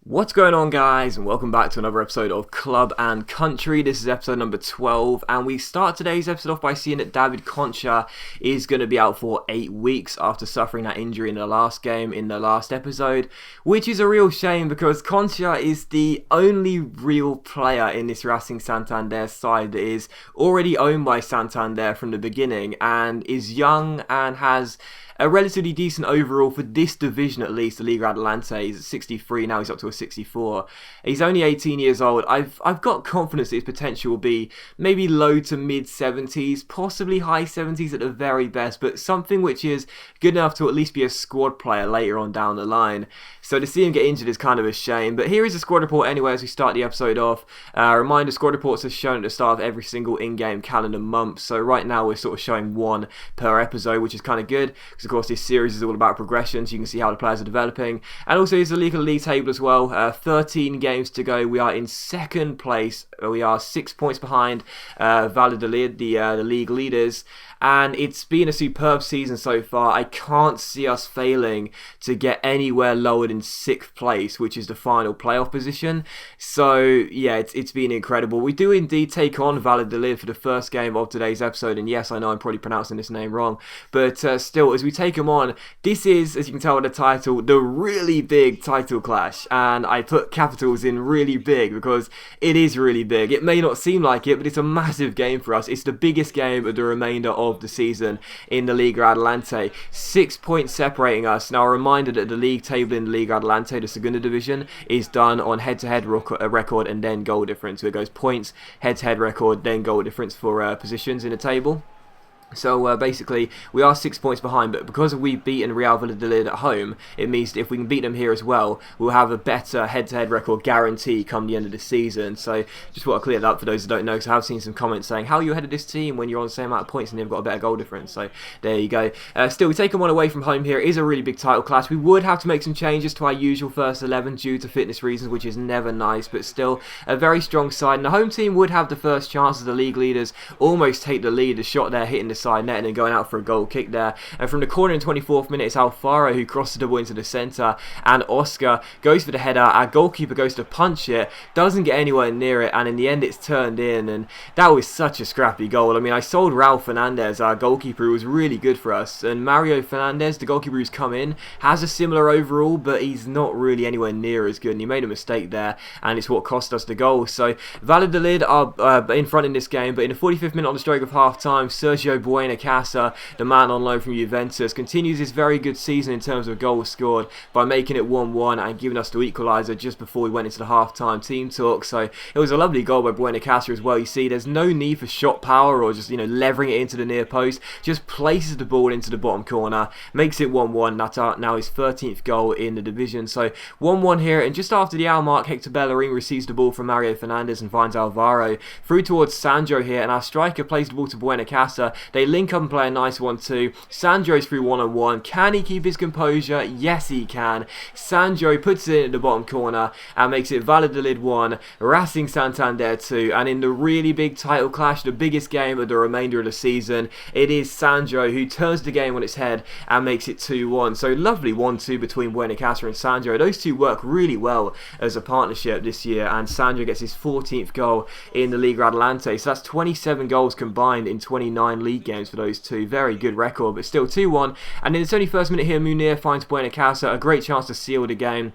What's going on, guys, and welcome back to another episode of Club and Country. This is episode number 12, and we start today's episode off by seeing that David Concha is going to be out for 8 weeks after suffering that injury in the last game in the last episode, which is a real shame because Concha is the only real player in this Racing Santander side that is already owned by Santander from the beginning and is young and has a relatively decent overall for this division, at least, the Liga Adelante. He's at 63 now, he's up to a 64. He's only 18 years old. I've got confidence that his potential will be maybe low to mid 70s, possibly high 70s at the very best, but something which is good enough to at least be a squad player later on down the line. So to see him get injured is kind of a shame. But here is a squad report anyway as we start the episode off. Reminder, squad reports are shown at the start of every single in-game calendar month. So right now we're sort of showing one per episode, which is kind of good. Because of course this series is all about progression, so you can see how the players are developing. And also here's the league table as well. 13 games to go. We are in second place. We are 6 points behind Valladolid, the league leaders. And it's been a superb season so far. I can't see us failing to get anywhere lower than 6th place, which is the final playoff position. So yeah, it's been incredible. We do indeed take on Valladolid for the first game of today's episode, and yes, I know I'm probably pronouncing this name wrong, but still, as we take them on, this is, as you can tell by the title, the really big title clash, and I put capitals in really big because it is really big. It may not seem like it, but it's a massive game for us. It's the biggest game of the remainder of the season in the Liga Adelante. 6 points separating us. Now, a reminder that the league table in the Liga Adelante, the Segunda Division, is done on head-to-head record and then goal difference. So it goes points, head-to-head record, then goal difference for positions in the table. So basically, we are 6 points behind, but because we've beaten Real Valladolid at home, it means that if we can beat them here as well, we'll have a better head-to-head record guarantee come the end of the season. So just want to clear that up for those who don't know, because I have seen some comments saying, how are you ahead of this team when you're on the same amount of points and they've got a better goal difference? So there you go. Still, we take them one away from home here. It is a really big title clash. We would have to make some changes to our usual first 11 due to fitness reasons, which is never nice, but still a very strong side. And the home team would have the first chance as the league leaders almost take the lead. The shot there hitting the side net and then going out for a goal kick there, and from the corner in 24th minute it's Alfaro who crosses the ball into the centre, and Oscar goes for the header. Our goalkeeper goes to punch it, doesn't get anywhere near it, and in the end it's turned in, and that was such a scrappy goal. I mean, I sold Raul Fernandez, our goalkeeper, who was really good for us, and Mario Fernandez, the goalkeeper who's come in, has a similar overall, but he's not really anywhere near as good, and he made a mistake there, and it's what cost us the goal. So Valladolid are in front in this game, but in the 45th minute on the stroke of half time, Sergio Buenacasa, the man on loan from Juventus, continues his very good season in terms of goals scored by making it 1-1 and giving us the equaliser just before we went into the half-time team talk. So it was a lovely goal by Buenacasa as well. You see, there's no need for shot power or just, levering it into the near post. Just places the ball into the bottom corner, makes it 1-1. That's now his 13th goal in the division. So 1-1 here, and just after the hour mark, Hector Bellerin receives the ball from Mario Fernandez and finds Alvaro through towards Sandro here, and our striker plays the ball to Buenacasa. They link up and play a nice 1-2. Sandro's through 1-on-1. Can he keep his composure? Yes, he can. Sandro puts it in the bottom corner and makes it Valladolid 1, Racing Santander 2. And in the really big title clash, the biggest game of the remainder of the season, it is Sandro who turns the game on its head and makes it 2-1. So lovely 1-2 between Buenacasa and Sandro. Those two work really well as a partnership this year, and Sandro gets his 14th goal in the Liga Adelante. So that's 27 goals combined in 29 league games for those two. Very good record, but still 2-1. And in the 21st minute here, Munir finds Buenacasa, a great chance to seal the game.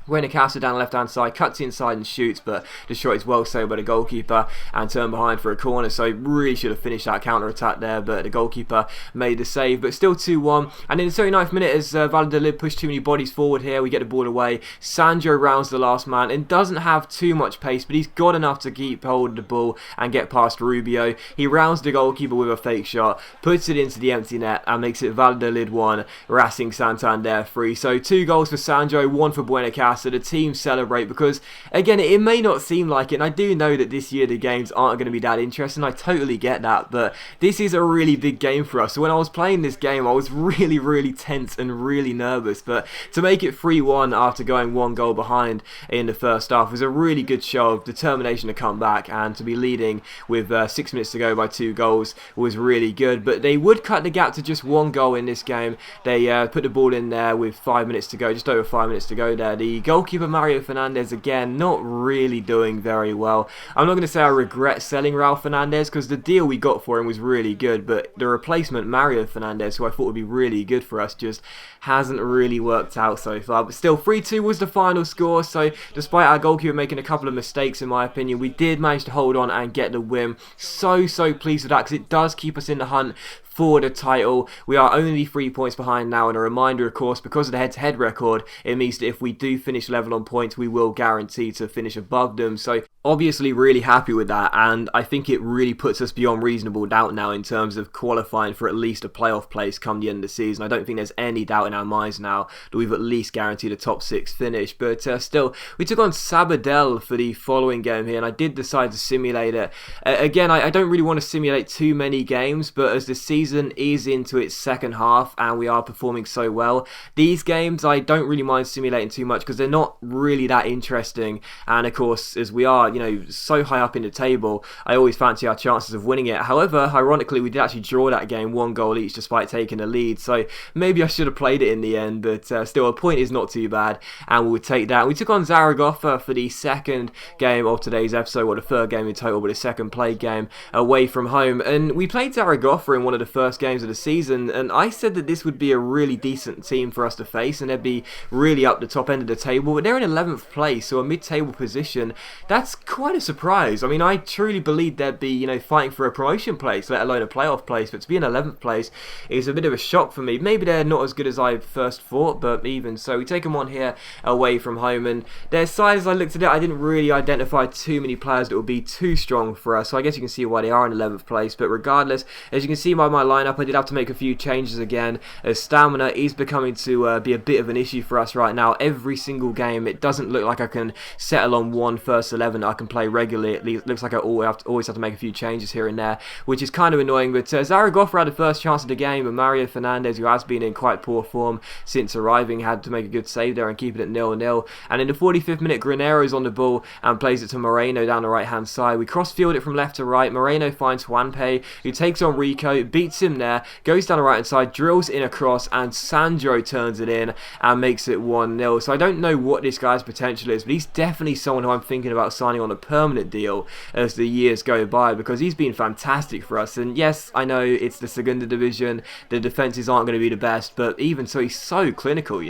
Buenacasa down the left-hand side, cuts inside and shoots, but the shot is well saved by the goalkeeper and turned behind for a corner, so really should have finished that counter-attack there, but the goalkeeper made the save. But still 2-1, and in the 39th minute, as Valladolid push too many bodies forward here, we get the ball away. Sandro rounds the last man and doesn't have too much pace, but he's got enough to keep hold of the ball and get past Rubio. He rounds the goalkeeper with a fake shot, puts it into the empty net and makes it Valladolid 1, Racing Santander 3. So 2 goals for Sandro, 1 for Buenacasa. So the team celebrate because, again, it may not seem like it, and I do know that this year the games aren't going to be that interesting. I totally get that, but this is a really big game for us. So when I was playing this game, I was really tense and really nervous, but to make it 3-1 after going 1 goal behind in the first half was a really good show of determination to come back, and to be leading with 6 minutes to go by 2 goals was really good. But they would cut the gap to just 1 goal in this game. They put the ball in there with 5 minutes to go, just over 5 minutes to go there. The The goalkeeper Mario Fernandes, again, not really doing very well. I'm not going to say I regret selling Raul Fernandes because the deal we got for him was really good, but the replacement Mario Fernandes, who I thought would be really good for us, just hasn't really worked out so far. But still, 3-2 was the final score, so despite our goalkeeper making a couple of mistakes in my opinion, we did manage to hold on and get the win. So pleased with that because it does keep us in the hunt for the title. We are only 3 points behind now, and a reminder, of course, because of the head-to-head record, it means that if we do finish level on points, we will guarantee to finish above them. So obviously really happy with that, and I think it really puts us beyond reasonable doubt now in terms of qualifying for at least a playoff place come the end of the season. I don't think there's any doubt in our minds now that we've at least guaranteed a top 6 finish. But still, we took on Sabadell for the following game here, and I did decide to simulate it. Again, I don't really want to simulate too many games, but as the season is into its second half and we are performing so well, these games I don't really mind simulating too much because they're not really that interesting. And of course, as we are, so high up in the table, I always fancy our chances of winning it. However, ironically, we did actually draw that game 1 goal each despite taking the lead, so maybe I should have played it in the end, but still, a point is not too bad, and we would take that. We took on Zaragoza for the second game of today's episode, or the third game in total, but the second played game away from home, and we played Zaragoza in one of the first games of the season, and I said that this would be a really decent team for us to face, and they'd be really up the top end of the table, but they're in 11th place, so a mid-table position. That's quite a surprise. I mean, I truly believed they'd be, fighting for a promotion place, let alone a playoff place, but to be in 11th place is a bit of a shock for me. Maybe they're not as good as I first thought, but even so, we take them on here away from home, and their side, as I looked at it, I didn't really identify too many players that would be too strong for us, so I guess you can see why they are in 11th place. But regardless, as you can see by my lineup, I did have to make a few changes again, as stamina is becoming to be a bit of an issue for us right now. Every single game, it doesn't look like I can settle on one first 11 that I can play regularly. It looks like I always have to make a few changes here and there, which is kind of annoying. But Zaragoza had the first chance of the game, but Mario Fernandes, who has been in quite poor form since arriving, had to make a good save there and keep it at 0-0. And in the 45th minute, Granero's on the ball and plays it to Moreno down the right hand side. We cross-field it from left to right. Moreno finds Juanpe, who takes on Rico, beats him there, goes down the right hand side, drills in a cross, and Sandro turns it in and makes it 1-0. So I don't know what this guy's potential is, but he's definitely someone who I'm thinking about signing on a permanent deal as the years go by, because he's been fantastic for us. And yes, I know it's the Segunda Division, the defences aren't going to be the best, but even so, he's so clinical,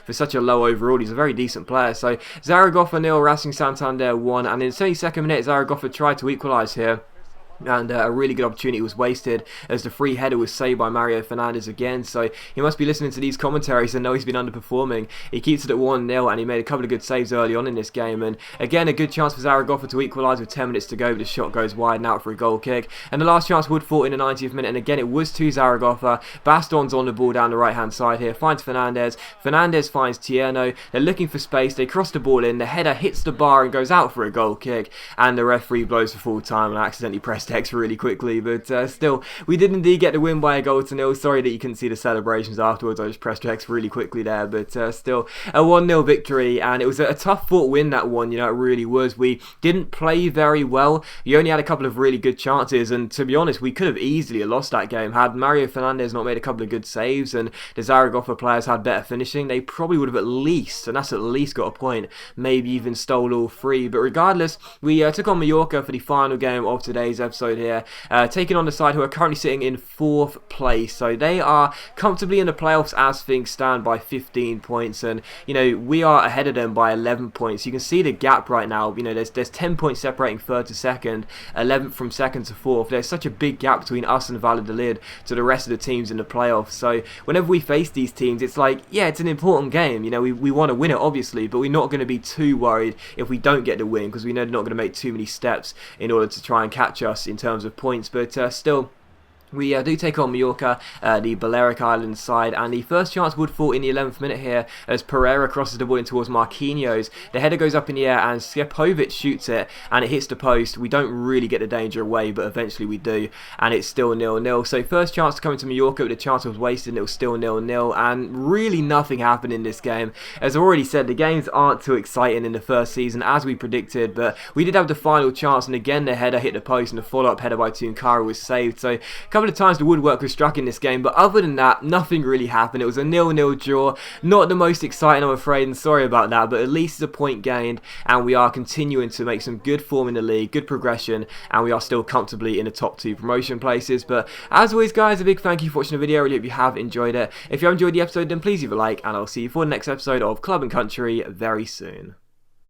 for such a low overall. He's a very decent player. So Zaragoza 0, Racing Santander 1, and in the 72nd minute, Zaragoza tried to equalise here, and a really good opportunity was wasted as the free header was saved by Mario Fernandes again. So he must be listening to these commentaries and know he's been underperforming. He keeps it at 1-0, and he made a couple of good saves early on in this game, and again a good chance for Zaragoza to equalise with 10 minutes to go, but the shot goes wide and out for a goal kick. And the last chance would fall in the 90th minute, and again it was to Zaragoza. Baston's on the ball down the right hand side here, finds Fernandes finds Tierno. They're looking for space, they cross the ball in, the header hits the bar and goes out for a goal kick, and the referee blows for full time, and I accidentally pressed X really quickly. But still, we did indeed get the win by a 1-0. Sorry that you couldn't see the celebrations afterwards, I just pressed X really quickly there, but still a 1-0 victory, and it was a tough fought win, that one, it really was. We didn't play very well, we only had a couple of really good chances, and to be honest, we could have easily lost that game had Mario Fernandes not made a couple of good saves and the Zaragoza players had better finishing. They probably would have at least, and that's at least, got a point, maybe even stole all 3. But regardless, we took on Mallorca for the final game of today's episode here, taking on the side who are currently sitting in 4th place. So they are comfortably in the playoffs as things stand by 15 points, and we are ahead of them by 11 points. You can see the gap right now. There's 10 points separating 3rd to 2nd, 11th from 2nd to 4th. There's such a big gap between us and Valladolid to the rest of the teams in the playoffs. So whenever we face these teams, it's like, yeah, it's an important game. We want to win it, obviously, but we're not going to be too worried if we don't get the win, because we know they're not going to make too many steps in order to try and catch us in terms of points. But still, we do take on Mallorca, the Balearic Islands side, and the first chance would fall in the 11th minute here as Pereira crosses the ball in towards Marquinhos. The header goes up in the air and Skepovic shoots it, and it hits the post. We don't really get the danger away, but eventually we do, and it's still 0-0. So first chance to come into Mallorca, but the chance was wasted and it was still 0-0, and really nothing happened in this game. As I already said, the games aren't too exciting in the first season as we predicted, but we did have the final chance, and again the header hit the post and the follow-up header by Tunkara was saved. So a couple couple of times the woodwork was struck in this game, but other than that, nothing really happened. It was a 0-0 draw. Not the most exciting, I'm afraid, and sorry about that, but at least it's a point gained, and we are continuing to make some good form in the league, good progression, and we are still comfortably in the top 2 promotion places. But as always, guys, a big thank you for watching the video. I really hope you have enjoyed it. If you have enjoyed the episode, then please leave a like, and I'll see you for the next episode of Club and Country very soon.